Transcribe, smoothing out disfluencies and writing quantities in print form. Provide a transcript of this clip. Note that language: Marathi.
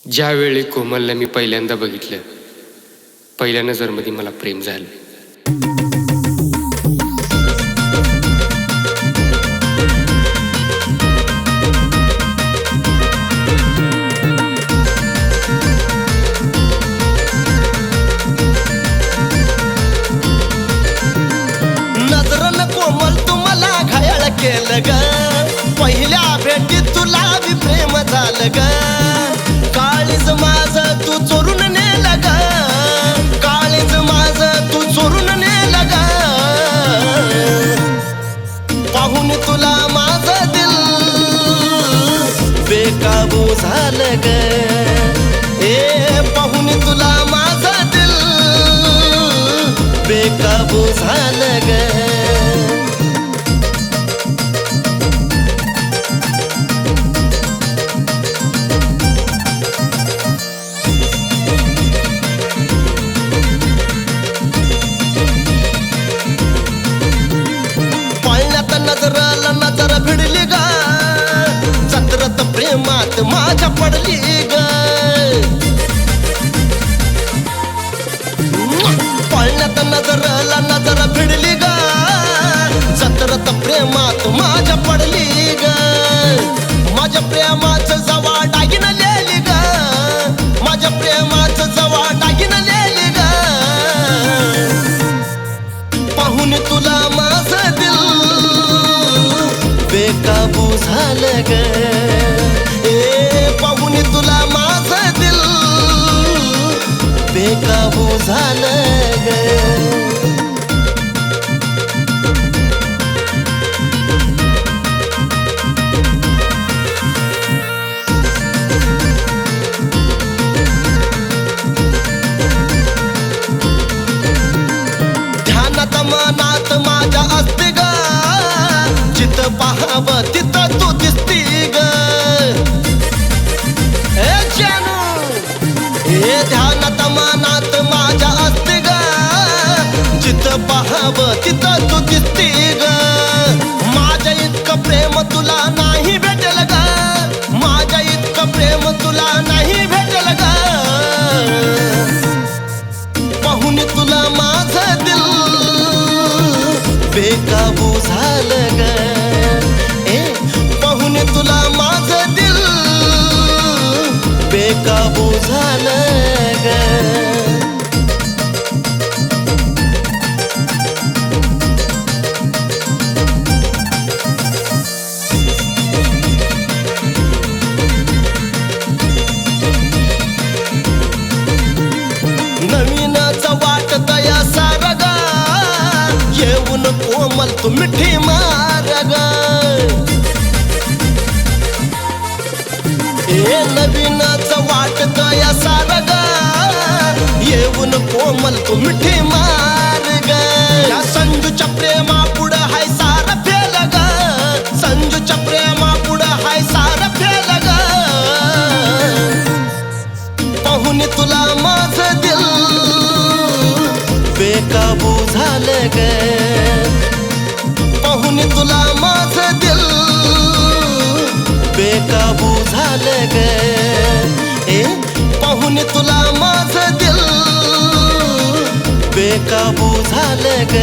ज्यावेळी कोमलला मी पहिल्यांदा बघितलं, पहिल्या नजरमध्ये मला प्रेम झालं. नजरन कोमल तुम्हाला घायल केलं ग, पहिल्या भेटीत तुला बी प्रेम झालं ग. काळीज माझं तू चोरून नेलं ग, काळीज माझं तू चोरून नेलं ग. पाहून तुला माझं दिल बेकाबू झालं ग. पाहून तुला माझं दिल बेकाबू झालं ग. पाळण्यात नजराला नजर भिडली ग, जत्रत प्रेमात माझ्या पडली ग. पाळण्यात नजराला नजर भिडली ग, जत्रत प्रेमात माझ्या पडली ग. माझ्या प्रेमाचं जवा डागिन लिहिली ग, माझ्या प्रेमाचं जवा डागिन लिहिली ग. पाहून तुला माझं दिल बेकाबू झालं ग. पाहून तुला माझं दिल बेकाबू झालं ग. ध्यानात मनात माझ्या असते ग, जिथं पाहावं तिथं तू दिसती ग. जानू ध्यानात मनात माझ्या असते ग, जिथं पाहावं तिथं तू दिसती ग. माझ्या इतकं प्रेम तुला नाही भेटेल ग, माझ्या इतकं प्रेम तुला नाही भेटेल ग. पाहून तुला माझं दिल बेकाबू झालं ग. पाहून तुला माझं दिल बेकाबू झालं ग. नवीनच वाटत या सारग, येऊन कोमल तू मिठी मारग. नवीनच वाटत या सारग, येऊन कोमल तू मिठी मारग. या संजूच्या प्रेमा पुढं हाय सार फेल ग, संजूच्या प्रेमा पुढं हाय सार फेल ग. पाहून तुला माझं दिल बेकाबू झालं ग. पाहून तुला माझं दिल बेकाबू झालं ग. पाहून तुला माझं दिल बेकाबू झालं ग.